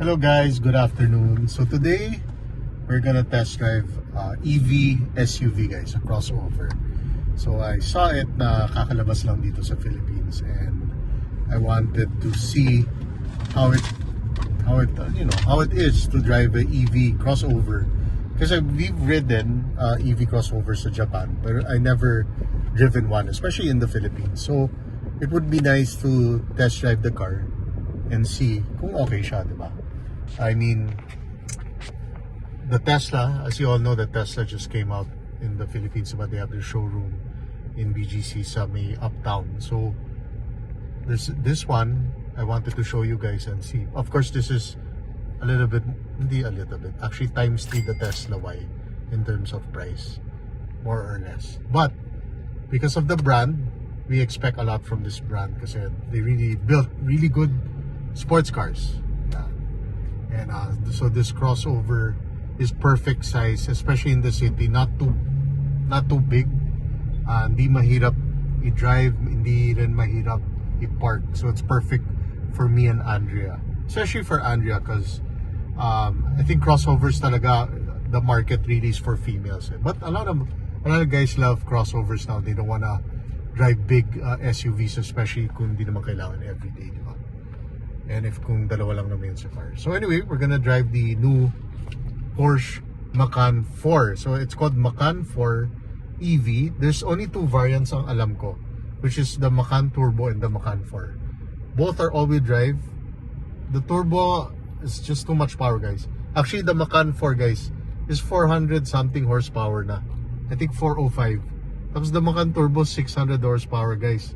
Hello guys, good afternoon. So today we're gonna test drive EV SUV guys, a crossover. So I saw it na kakalabas lang dito sa Philippines and I wanted to see how it is to drive a EV crossover. Kasi we've ridden EV crossovers sa Japan, but I never driven one, especially in the Philippines. So it would be nice to test drive the car and see kung okay siya, di ba? I mean, the Tesla, as you all know, the Tesla just came out in the Philippines, but they have their showroom in BGC sa may uptown. So this one I wanted to show you guys and see. Of course, this is actually times 3 the Tesla Y in terms of price, more or less. But because of the brand, we expect a lot from this brand kasi they really built really good sports cars. Yeah. And so this crossover is perfect size, especially in the city, not too big. Hindi mahirap i-drive, hindi rin mahirap i-park. So it's perfect for me and Andrea, especially for Andrea because I think crossovers talaga, the market really is for females. But a lot of guys love crossovers now. They don't wanna drive big SUVs, especially kung hindi naman kailangan everyday, di ba? And if kung dalawa lang naman sa car. So anyway, we're gonna drive the new Porsche Macan 4. So it's called Macan 4 EV. There's only 2 variants ang alam ko, which is the Macan Turbo and the Macan 4. Both are all-wheel drive. The Turbo is just too much power, guys. Actually, the Macan 4, guys, is 400 something horsepower na. I think 405. Tapos the Macan Turbo 600 horsepower, guys.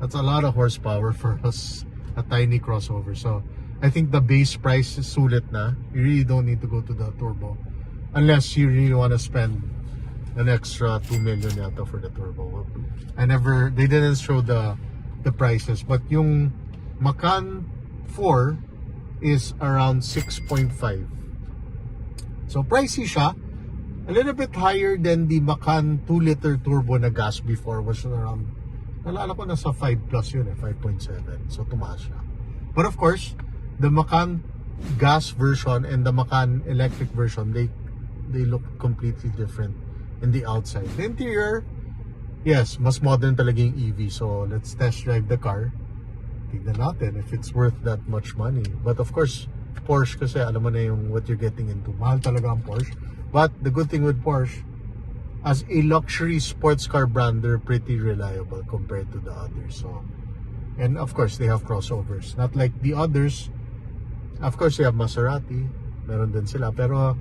That's a lot of horsepower for us, a tiny crossover. So I think the base price is sulit na. You really don't need to go to the Turbo unless you really want to spend an extra 2 million yata for the Turbo. They didn't show the prices, but yung Macan 4 is around 6.5. So pricey siya. A little bit higher than the Macan 2-liter turbo na gas before, was around, nalala ko nasa 5 plus yun 5.7. So tumaas siya. But of course, the Macan gas version and the Macan electric version, they look completely different in the outside. The interior, yes, mas modern talaga yung EV. So let's test drive the car. Tignan natin if it's worth that much money. But of course, Porsche kasi alam mo na yung what you're getting into. Mahal talaga ang Porsche. But the good thing with Porsche, as a luxury sports car brand, they're pretty reliable compared to the others. So, and of course, they have crossovers. Not like the others. Of course, they have Maserati. Meron din sila. Pero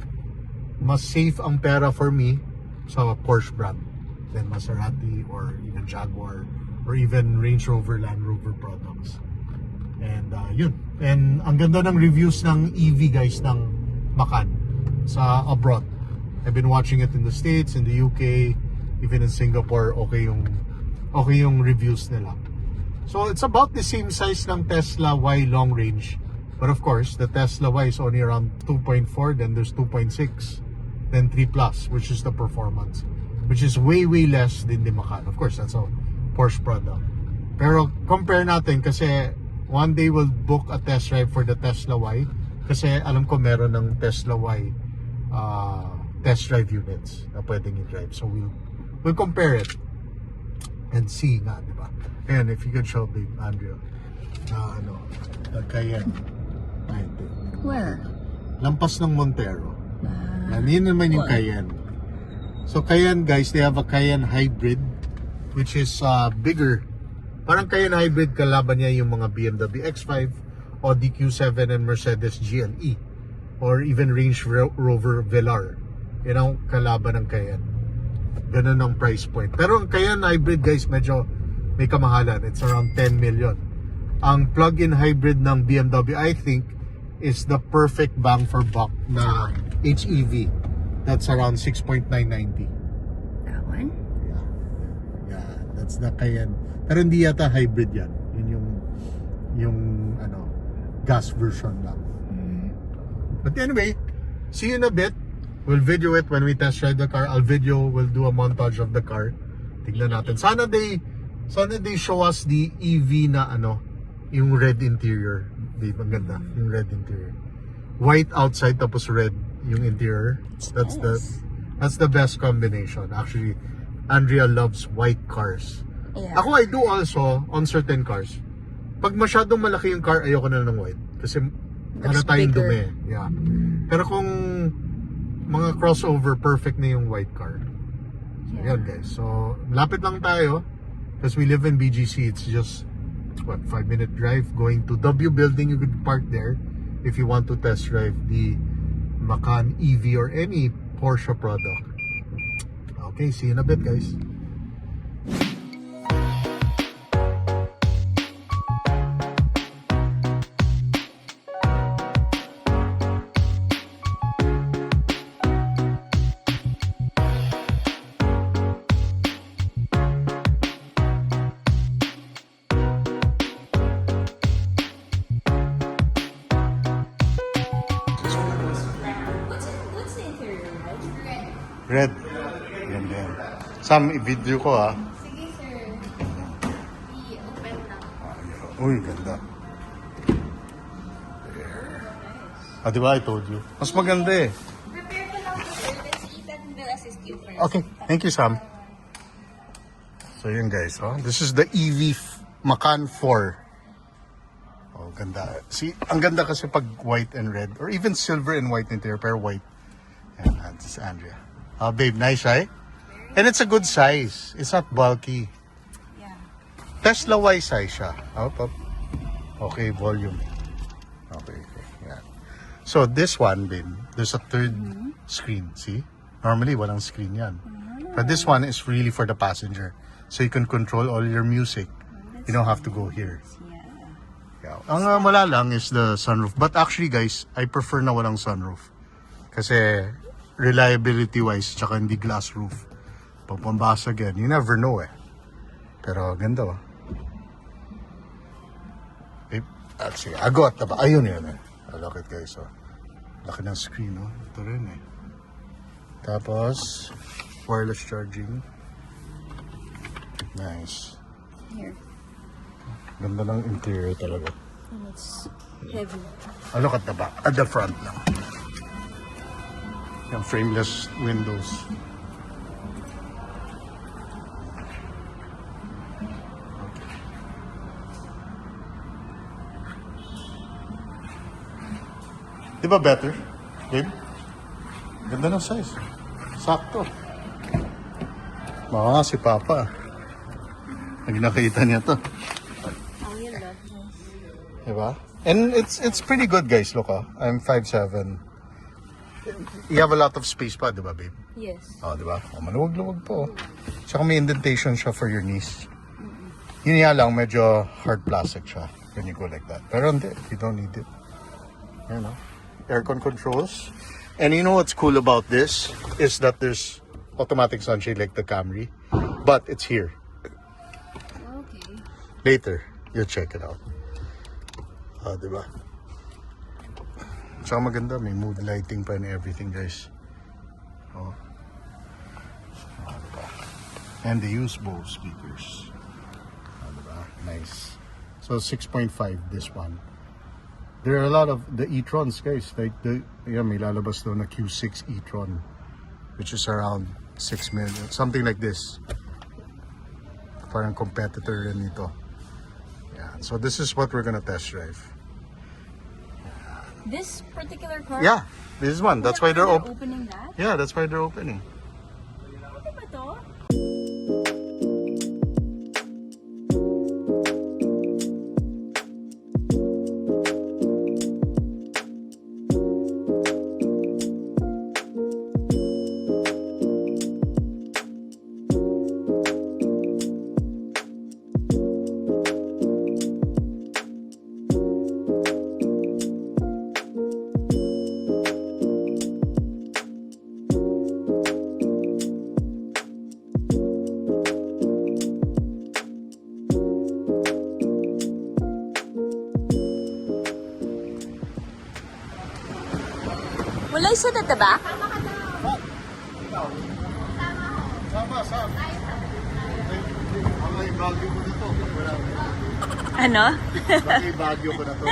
mas safe ang pera for me sa Porsche brand than Maserati or even Jaguar or even Range Rover, Land Rover products. And yun. And ang ganda ng reviews ng EV guys ng Macan sa abroad. I've been watching it in the States, in the UK, even in Singapore. Okay yung reviews nila. So it's about the same size ng Tesla Y long range. But of course, the Tesla Y is only around 2.4, then there's 2.6, then 3 plus, which is the performance, which is way less than the Macan. Of course, that's a Porsche product. Pero compare natin kasi one day we'll book a test drive for the Tesla Y kasi alam ko meron ng Tesla Y test drive units na pwedeng i-drive. So we'll compare it and see nga, di ba? And if you could show big Andrea the Cayenne. Where? Lampas ng Montero. Yun naman yung Cayenne. So Cayenne guys, they have a Cayenne hybrid which is bigger. Parang Cayenne hybrid, kalaban niya yung mga BMW X5, Audi Q7 and Mercedes GLE or even Range Rover Velar. Yan ang kalaban ng Cayenne. Ganun ang price point. Pero ang Cayenne hybrid guys, medyo may kamahalan. It's around 10 million. Ang plug-in hybrid ng BMW, I think, is the perfect bang for buck na HEV. That's around 6.990. That one? Yeah, that's the Cayenne. Pero hindi yata hybrid yan. Yun yung gas version lang. But anyway, see you in a bit. We'll video it when we test ride the car. We'll do a montage of the car. Tignan natin. Sana they show us the EV na yung red interior. Di ba ganda? Yung red interior. white outside tapos red yung interior. That's the best combination. Actually, Andrea loves white cars. Yeah. Ako, I do also on certain cars. Pag masyadong malaki yung car, ayoko na ng white. Kasi Looks tayong bigger. dumi. Yeah. Pero kung mga crossover, perfect na yung white car. Yeah. Yan guys. So, malapit lang tayo. Because we live in BGC. It's just, 5-minute drive. Going to W Building, you could park there. If you want to test drive the Macan EV or any Porsche product. Okay, see you in a bit guys. What's the interior, right? Red. Ganda yan. Sam, i-video ko ha. Sige, sir. I-open lang. Uy, ganda. Ah, di ba? I told you. Mas maganda eh. Prepare ko lang po, sir. Let's eat and we'll assist you first. Okay, thank you Sam. So yun guys, oh. This is the Macan 4. Oh, ganda. See, ang ganda kasi pag white and red or even silver and white interior, pero white. Yan, this is Andrea. Babe, nice, right? And it's a good size. It's not bulky. Yeah. Tesla Y size siya. Up. Okay, volume. Okay. Yeah. So this one, babe, there's a third screen. See? Normally, walang screen yan. But this one is really for the passenger. So you can control all your music. You don't have to go here. Yeah. Yeah. Ang wala lang is the sunroof. But actually, guys, I prefer na walang sunroof. Kasi reliability wise, tsaka hindi glass roof. Pag pambasag yan, you never know eh. Pero ganda oh. Sige, agot na ba? Ayun yun eh. Look it guys oh. Laki ng screen oh. Ito rin eh. Tapos, wireless charging. Nice. Here. Ganda ng interior talaga. And it's heavy. Look at the back. At the front lang. Yung frameless windows. Di ba better? Babe? Ganda ng size. Sakto. Baka si Papa. Pag nakita niya to. Ang ganda. Diba? And it's pretty good guys. Look I'm 5'7". You have a lot of space pa, diba babe? Yes. Oh, diba? Oh, maluwag-luwag po. Tsaka may indentation siya for your knees. Yun nga lang, medyo hard plastic siya when you go like that. Pero hindi, you don't need it. You know? Aircon controls. And you know what's cool about this? Is that there's automatic sunshade like the Camry. But it's here. Okay. Later, you'll check it out. Diba? Tsaka maganda, may mood lighting pa and everything, guys. Oh. Diba? And they use Bose speakers. Diba? Nice. So 6.5 this one. There are a lot of the e-trons, guys. Like may lalabas daw na Q6 e-tron, which is around 6 million. Something like this. Parang competitor rin ito. Yeah. So this is what we're gonna test drive. This particular car? Yeah, this is one. That's why they're opening that? Yeah, that's why they're opening. Ano ba to? Wala isa na ba? Sama. Ang bagyo ko dito. Ano? Ang bagyo ko na to.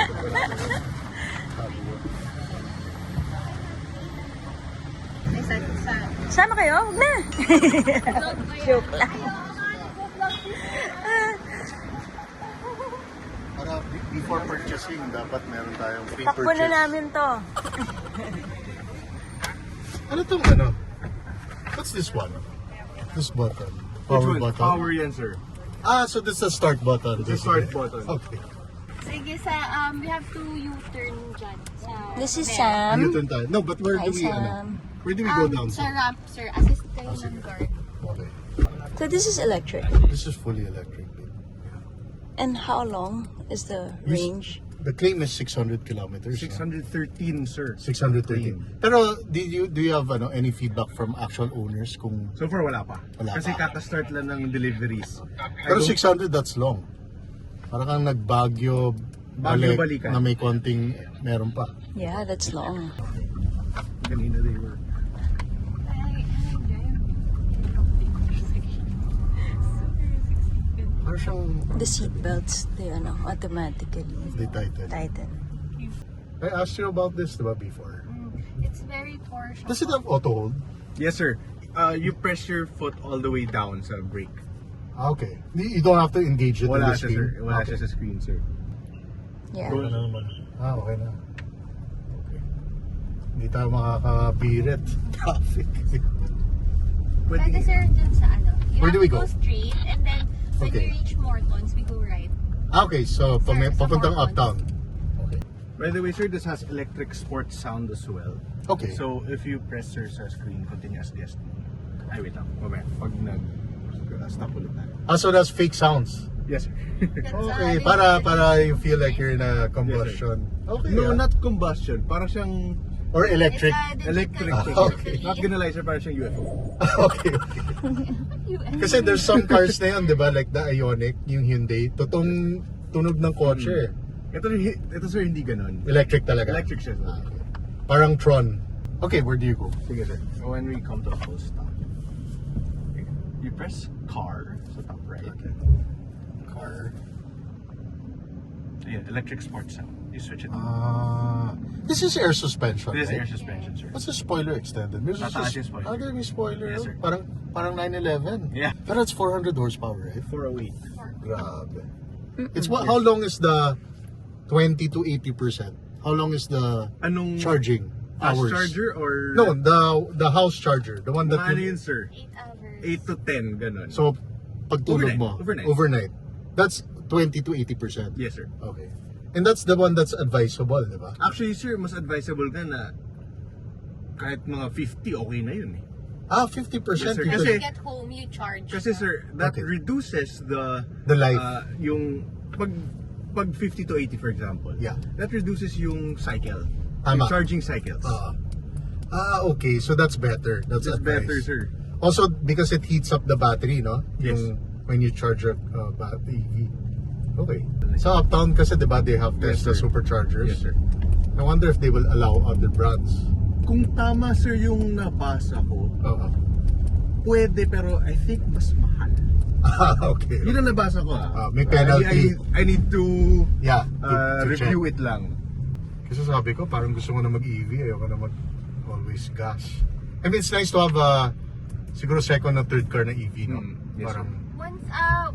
Sama kayo? Huwag na. Joke lang. Para before purchasing, dapat meron tayong Takbo na namin to. Ano tong ano? What's this one? This button. Power button. Power yan, sir. Ah, so this is the start button. It's a start button. Okay. Sige, we have to U-turn dyan. This is there. Sam. Newton tayo. No, but where Hi, do we Sam. where do we go down? Sa ramp, sir. Assist kayo ng guard. Okay. So this is electric. This is fully electric. And how long is the range? The claim is 600 kilometers. 613, sir. 613. Pero do you have any feedback from actual owners kung So far, wala pa. Wala Kasi pa. kaka-start lang ng deliveries. pero 600 that's long. Parang kang nagbagyo balik Balikan. na may konting meron pa. Yeah, that's long. Kanina they were. Parang siyang The seat belts, they automatically they tighten. tighten. I asked you about this diba before. It's very Porsche. Does it have auto hold? Yes, sir. You press your foot all the way down sa brake. Ah, okay. You don't have to engage it in Wala the siya, screen? sir. Wala Okay. siya sa screen, sir. Yeah. Okay na naman. Ah, okay na. Okay. Hindi tayo makakapirit. Traffic. Pwede, sir, dyan sa ano. You Where have do we to go? straight, and then when Okay. you reach Mortons, we go right. Ah, okay, so Sir, sa papuntang Mortons. uptown. Okay. By the way, sir, this has electric sports sound as well. Okay. So, if you press, sir, sa screen, continuous guest. Ay, wait lang. Mamaya. Pag stop ulit tayo. Ah, so that's fake sounds. Yes, sir. That's, Okay, the para you feel like you're in a combustion. Okay. No, ah. not combustion. Para siyang Or electric. electric. Ah, okay. Not gonna lie, sir, para siyang UFO. Okay. Kasi there's some cars na yun, di ba? Like the Ioniq, yung Hyundai. Totoong tunog ng kotse. Ito, sir, hindi ganon. Electric talaga. Electric siya, sir. Parang Tron. Okay, where do you go? Sige, sir. So, when we come to a full stop, you press car sa top right. Car. Ayan, electric sports sound. You switch it. This is air suspension, This is right? air suspension, sir. What's the spoiler extended? There's Tataas yung spoiler. Ah, there may spoiler. Yes, no? sir. Parang 911. Yeah. Pero it's 400 horsepower, right? 408. Grabe. It's what? How long is the 20 to 80%? How long is the Anong charging fast hours? charger or No, the house charger, the one that ano you, yun, sir? 8 hours. 8 to 10, ganun. so pagtulog mo Overnight. That's 20 to 80%. Yes, sir. Okay. And that's the one that's advisable, di ba? Actually, sir, mas advisable ka na kahit mga 50, okay na yun eh. Ah, 50%. Yes, sir. you Kasi- When you could- get home, you charge. Kasi, sir, that Okay. reduces the life. yung pag 50 to 80, for example. Yeah. That reduces yung cycle. Tama. Yung charging cycles. Okay. So that's better. That's That's advice. better, sir. Also, because it heats up the battery, no? Yes. When you charge a battery. Okay. Sa Uptown kasi, di ba, they have Yes, Tesla sir. superchargers. Yes, sir. I wonder if they will allow other brands. Kung tama, sir, yung nabasa ko, Oo. pwede, pero I think mas mahal. Okay. Yun ang nabasa ko, may penalty. I need to Yeah. to review check. it lang. Kasi sabi ko, parang gusto mo na mag-EV, ayoko na always gas. I mean, it's nice to have siguro second or third car na EV, no? Yes, Parang, Once,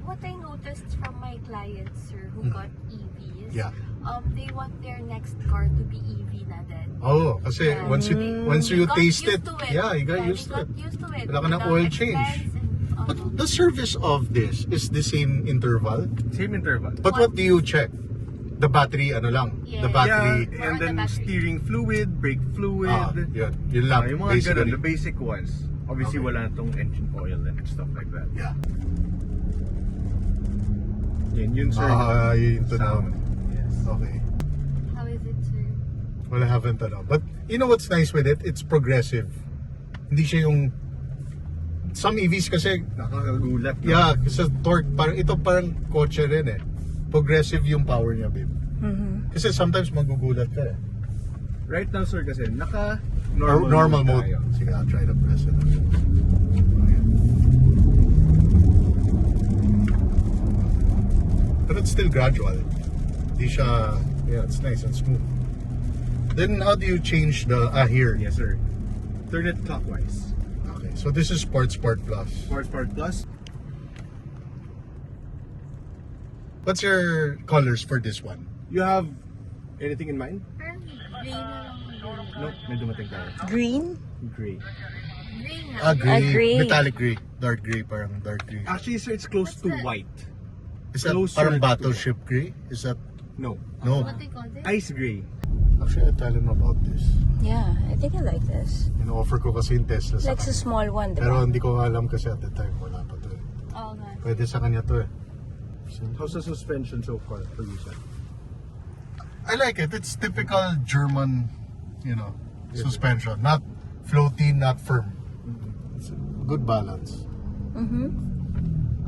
what I noticed from my clients, sir, who got EVs, Yeah. They want their next car to be EV na din. oh, kasi Yeah. once you Got taste used it, to yeah, you got they used to got it. used to it. Wala ka ng Without oil expense change. and, But the service of this is the same interval. Same interval. But what do you check? The battery, ano lang? Yeah. The battery. Yeah, and Or the then battery. steering fluid, brake fluid. Yun lang. Yung mga basically. ganun, the basic ones. Obviously, Okay. wala tong engine oil and stuff like that. Yeah. Yun, sir. Yun to know. Sound. Yes. Okay. how is it, sir? Well, I haven't But you know what's nice with it? It's progressive. Hindi siya yung some EVs kasi Nakakagulat. no? yeah, kasi torque parang kotse rin eh. Progressive yung power niya, babe. Kasi sometimes magugulat ka eh. Right now, sir, kasi Normal mode. tayo. Sige, I'll try to press it. But it's still gradual. Di siya, yeah, it's nice and smooth. Then how do you change the, here? Yes, sir. Turn it clockwise. Okay. Okay, so this is Sport Plus. Sport Plus. What's your colors for this one? You have anything in mind? Parang gray na lang. No, may dumating tayo. Green? Gray. Gray na. Gray. Gray. Metallic gray. Dark gray, parang dark gray. Actually, sir, it's close to white. Is that closer parang to- battleship gray? Is that... No. No. What they call this? Ice gray. Actually, I'll tell him about this. Yeah, I think I like this. In-offer ko kasi yung Tesla sa Like a kanya. small one, Pero diba? hindi ko alam kasi at the time wala pa to eh. Oo nga. Pwede sa kanya to eh. How's the suspension so far for you, sir? I like it. It's typical German, suspension. Not floaty, not firm. It's a good balance.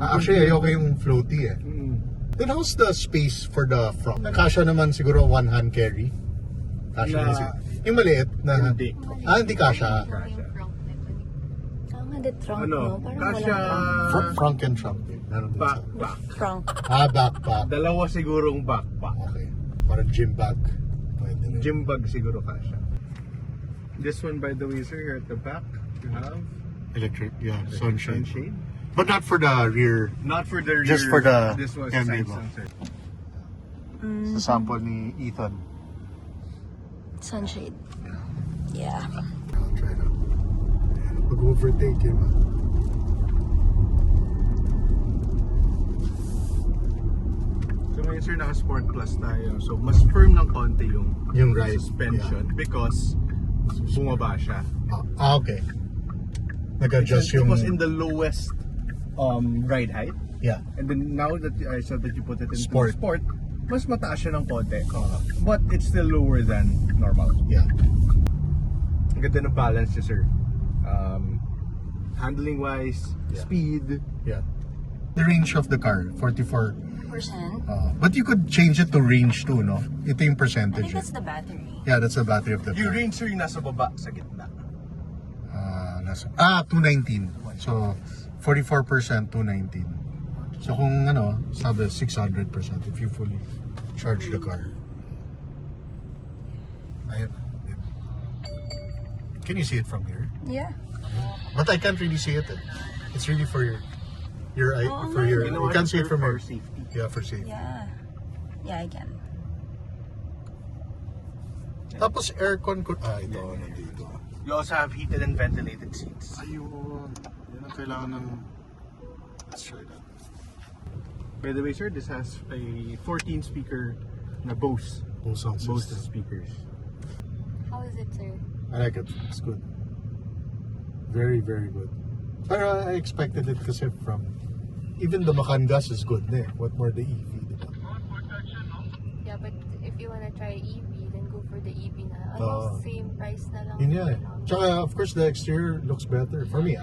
Actually, ayoko yung floaty eh. Then how's the space for the front? Kasha naman siguro one hand carry. Kasha na siguro. Yung maliit na... Hindi. Hindi kasha. Yung front na ito. Tama, the trunk, Ano? no? Parang Kasha... walang Front and trunk. Meron din sa... Backpack. trunk. Backpack. Dalawa sigurong backpack. Okay. Parang gym bag. Pwede rin. Gym bag siguro kasha. This one, by the way, sir, here at the back, you have Electric, yeah. Sunshade. sunshade. But not for the rear. Not for the rear. Just for the This was handle side mo. sensor. Sa sample ni Ethan. Sunshade. Yeah. I'll try to. Pag-overtake yun. So ngayon, sir, naka-Sport Plus tayo. So mas firm ng konti yung ride. suspension because bumaba siya. Okay. Nag-adjust It yung... was in the lowest ride height. Yeah. And then now that I said that you put it into Sport. sport, mas mataas siya ng konti. But it's still lower than normal. Yeah. Ang ganda ng balance niya, sir. Handling wise, Yeah. speed. Yeah. The range of the car, 44. Percent. But you could change it to range too, no? Ito yung I percentage. think that's the battery. Yeah, that's the battery of the Yung car. range, sir, yung nasa baba sa gitna. 219. So, 44%, 219. So kung sabi 600% if you fully charge the car. Ayan. Can you see it from here? Yeah. But I can't really see it. It's really for your eye, Oh, for your. You know You what? can't see it from For here. safety. Yeah, for safety. Yeah. Yeah, I can. Tapos aircon ko. Ito nandito. You also have heated and ventilated seats. Ayun. Yan ang kailangan ng. Let's try that. By the way, sir, this has a 14 speaker na Bose. Bose sound Bose system. speakers. How is it, sir? I like it. It's good. Very, very good. Pero I expected it kasi from. Even the Macan gas is good na eh. What more the EV, diba? Yeah, but if you wanna try EV, then go for the EV na. Oo. Same price na lang. Yun nga eh. Tsaka of course the exterior looks better. For me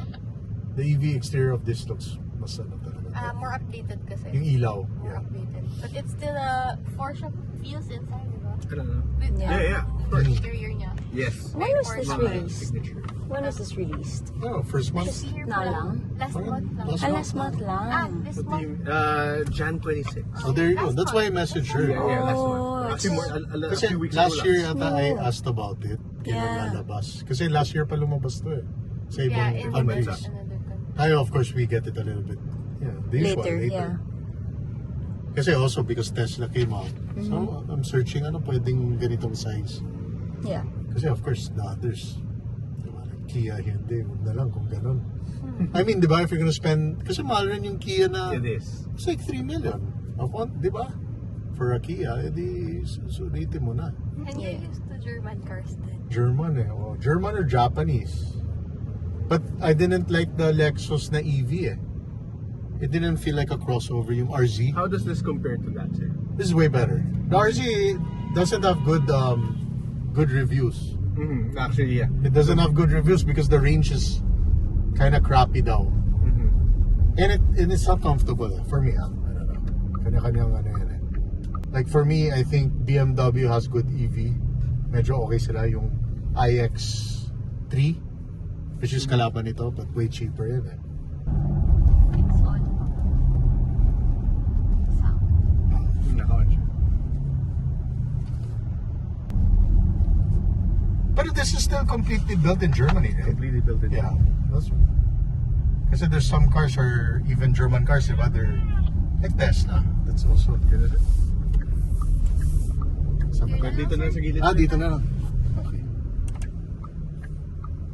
the EV exterior of this looks mas talaga. More updated kasi. Yung ilaw. More Yeah. updated. But it's still a Porsche feels inside, diba? I don't know. With Yeah. Of the course. interior niya. Yes. When was this Porsche. released? Signature. When was this released? Oh, first month. This year Na pa lang? Last Parang month lang. last Last month lang. This What do month. you, Jan 26. So there you go. That's why I messaged her. Yeah, yeah, last Oh, month. Actually, more, a Kasi few weeks last ago year lang. yata I asked about it. Kailan Yeah. lalabas. Kasi last year pa lumabas to eh. Sa ibang Yeah, in countries. another country. Tayo of course we get it a little bit. Yeah, the usual, Later, yeah. Kasi also because Tesla came out. So I'm searching pwedeng ganitong size. Yeah. Kasi of course the others, diba, like Kia, hindi, huwag na lang kung ganun. I mean, diba, if you're gonna spend, kasi mahal rin yung Kia na, It is. it's like 3 million. Diba? For a Kia, edi sulitin mo na. And you're Yeah. used to German cars then. German eh. Oh, German or Japanese. But I didn't like the Lexus na EV eh. It didn't feel like a crossover, yung RZ. How does this compare to that, sir? This is way better. The RZ doesn't have good reviews. Actually, yeah. It doesn't have good reviews because the range is kind of crappy daw. And it's not comfortable for me. I don't know. Kanya-kanyang yan eh. Like for me, I think BMW has good EV. Medyo okay sila yung iX3, which is kalaban nito, but way cheaper yan eh. It's on. Sound. Pero this is still completely built in Germany, right? Completely built in. Yeah. That's, kasi there's some cars or even German cars, diba? They're like Tesla. That's also Ganun siya. Saan ba? Dito na sa gilid. Dito na lang. Okay.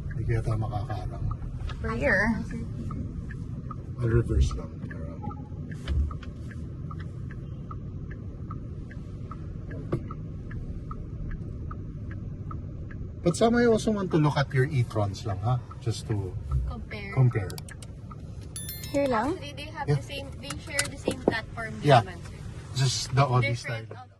Hindi kaya tayo makakarang. Here. I'll reverse lang. But some I also want to look at your e-trons lang, ha? Just to Compare. compare. Here lang? Actually, they have Yeah. the same, they share the same platform Yeah. naman, sir. Just the Audi style. Different